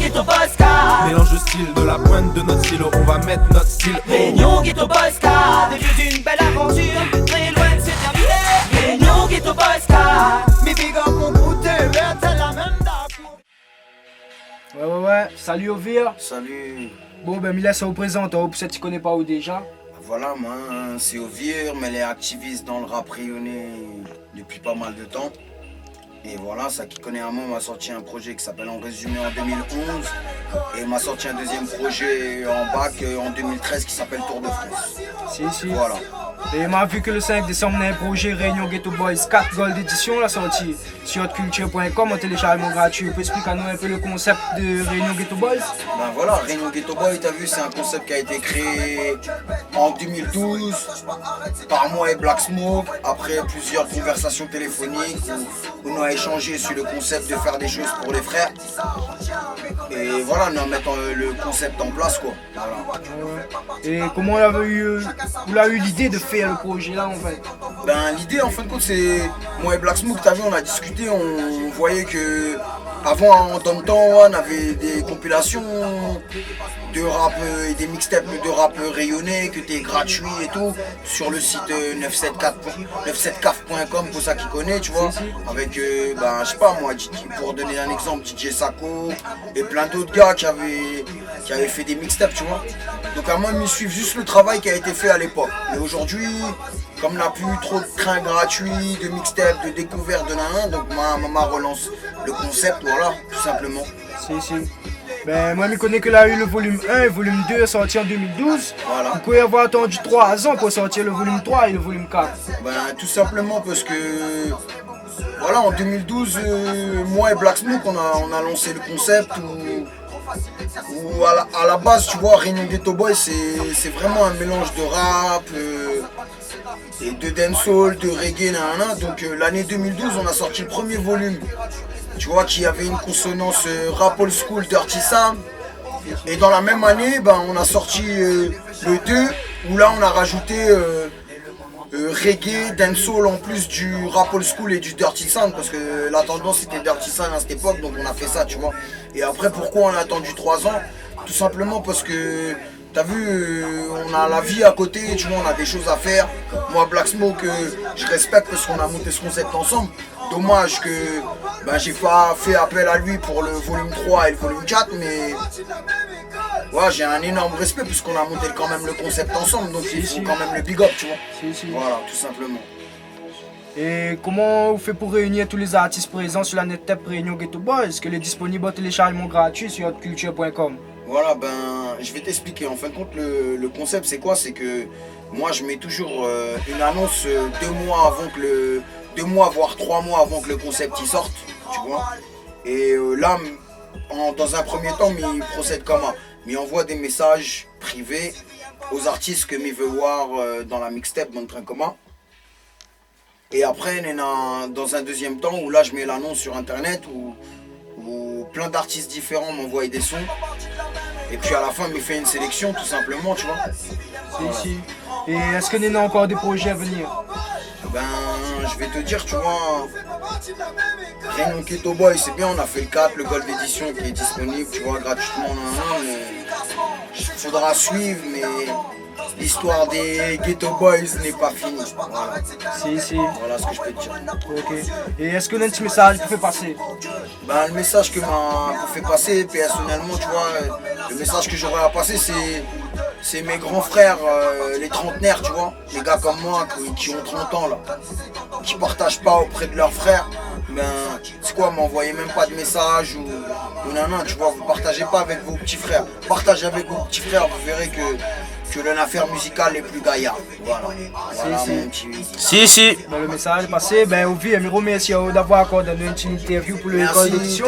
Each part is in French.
Ghetto Boys Car. Mélange de style, de la pointe de notre stylo, on va mettre notre style. Réunion Ghetto Boys Car. Début d'une belle aventure, très loin de se terminer. Réunion Ghetto Boys Car. Mais big up mon goûter, t'as la même date. Ouais, salut Ovir. Salut. Bon ben Mila ça vous présente, pour ça tu connais pas où déjà. Voilà, moi, c'est Ovir, mais elle est activiste dans le rap rayonné depuis pas mal de temps. Et voilà, ça qui connaît un mot m'a sorti un projet qui s'appelle En Résumé en 2011. Et m'a sorti un deuxième projet en bac en 2013 qui s'appelle Tour de France. Si. Voilà. Et m'a vu que le 5 décembre, on a un projet Réunion Ghetto Boys 4 Gold Edition, la sortie sur hotculture.com en téléchargement gratuit. Vous pouvez expliquer à nous un peu le concept de Réunion Ghetto Boys? Ben voilà, Réunion Ghetto Boys, t'as vu, c'est un concept qui a été créé en 2012 par moi et Black Smoke, après plusieurs conversations téléphoniques où on a échangé sur le concept de faire des choses pour les frères. Et voilà, nous mettons le concept en place, quoi. Voilà. Et comment vous avez eu l'idée de faire le projet là en fait? Ben l'idée en fin de compte c'est moi et Black Smoke, t'as vu, on a discuté, on voyait que avant en temps de temps on avait des compilations de rap et des mixtapes de rap rayonnés que t'es gratuit et tout sur le site 974.com pour ça qui connaît, tu vois, avec ben je sais pas moi, pour donner un exemple, DJ Sako et plein d'autres gars qui avaient fait des mixtapes, tu vois. Donc à moi ils me suivent juste le travail qui a été fait à l'époque. Et aujourd'hui, comme on n'a plus trop de trains gratuits, de mixtapes, de découvertes, de nanan, donc maman relance le concept, voilà, tout simplement. Si. Ben moi je connais que là eu le volume 1 et le volume 2 sorti en 2012. Voilà. Vous pouvez avoir attendu 3 ans pour sortir le volume 3 et le volume 4. Ben tout simplement parce que voilà, en 2012, moi et Black Smoke on a lancé le concept où à la base, tu vois, Réunion Ghetto Boys c'est vraiment un mélange de rap et de dancehall, de reggae, nanana. Donc l'année 2012 on a sorti le premier volume, tu vois, qui avait une consonance rap old school, Dirty Sam. Et dans la même année, ben, on a sorti le 2 où là on a rajouté reggae, dancehall en plus du rap old school et du dirty sound, parce que la tendance c'était dirty sound à cette époque, donc on a fait ça, tu vois. Et après, pourquoi on a attendu 3 ans? Tout simplement parce que t'as vu, on a la vie à côté, tu vois, on a des choses à faire. Moi Black Smoke, je respecte parce qu'on a monté ce concept ensemble. Dommage que ben, j'ai pas fait appel à lui pour le volume 3 et le volume 4, mais ouais, j'ai un énorme respect puisqu'on a monté quand même le concept ensemble, donc il faut quand même le big up, tu vois. Voilà, tout simplement. Et comment vous faites pour réunir tous les artistes présents sur la net tape Réunion Ghetto Boys? Est-ce qu'elle est disponible en téléchargement gratuit sur hotculture.com? Voilà, ben je vais t'expliquer. En fin de compte, le concept c'est quoi? C'est que moi je mets toujours une annonce 2 mois avant que 2 mois voire 3 mois avant que le concept y sorte, tu vois. Et là, dans un premier temps, il procède comment? Il envoie des messages privés aux artistes que il veut voir dans la mixtape, dans le train commun. Et après, dans un deuxième temps, où là je mets l'annonce sur internet, où plein d'artistes différents m'envoient des sons. Et puis à la fin, il me fait une sélection, tout simplement, tu vois. Voilà. Et est-ce qu'il y a encore des projets à venir? Ben, je vais te dire, tu vois, Réunion Ghetto Boys, c'est bien, on a fait le 4, le Gold Edition qui est disponible, tu vois, gratuitement, mais il faudra suivre, mais l'histoire des Ghetto Boys n'est pas finie. Voilà. Voilà ce que je peux te dire. Ok. Et est-ce que l'un petit message que fait passer? Ben, le message que m'a fait passer, personnellement, tu vois, le message que j'aurais à passer, c'est mes grands frères, les trentenaires, tu vois, les gars comme moi qui ont 30 ans là, qui partagent pas auprès de leurs frères. Ben, c'est quoi, m'envoyez même pas de message ou non, tu vois, vous partagez pas avec vos petits frères. Partagez avec vos petits frères, vous verrez que l'affaire musicale est plus gaillarde. Voilà. Si. Ben, le message est passé. Ben, Ovi, Amiro, merci d'avoir accordé une petite interview pour le Gold Edition.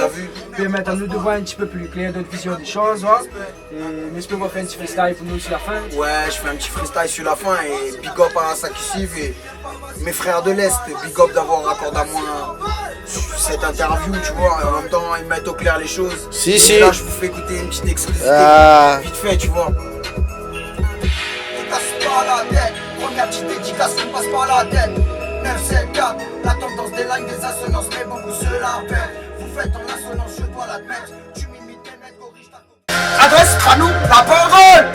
Permettre à nous de voir un petit peu plus clair notre vision des choses. Hein. Et j'espère qu'on va faire un petit freestyle pour nous sur la fin. Ouais, je fais un petit freestyle sur la fin et big up à ça qui suivent et mes frères de l'Est, big up d'avoir accordé à moi cette interview, tu vois, et en même temps ils mettent au clair les choses. Et là je vous fais écouter une petite exclusivité, vite fait, tu vois. La tête, première petite dédicace qui passe par la tête. 974, la tendance des lines, des assonances, mais beaucoup se la perdent. Vous faites en assonance, je dois l'admettre. Tu m'imites les mecs. à nous la parole.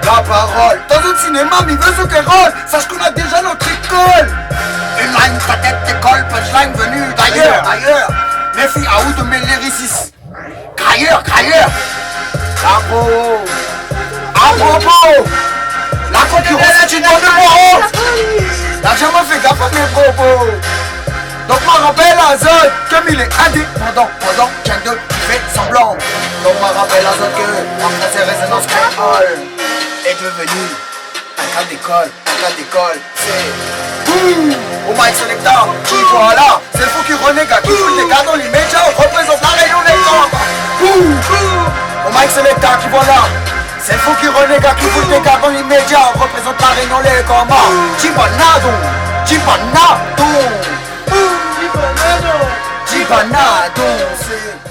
La parole, dans un cinéma, mais veut ce que rôle. Sache qu'on a déjà notre école. Une line, ta tête d'école, punchline venue d'ailleurs, ailleurs. Méfie à où de mes lyricistes. Crailleur, crailleur. À propos, la concurrence est une bonne numéro. N'a jamais fait gaffe à mes propos. Donc moi rappelle à Zod comme il est indépendant pendant qu'un d'eux fait semblant. Donc moi rappelle à Zod que en français résonance créole est devenu un cas d'école, c'est au mic selector qui voilà, c'est le fou qui renégat, qui fout les gars dans les médias, on représente la rayon des camps. Au mic selector qui voilà, c'est le fou qui renégat, qui fout les gars dans les médias, on représente la rayon les camps. Chibanado, Chibanado, c'est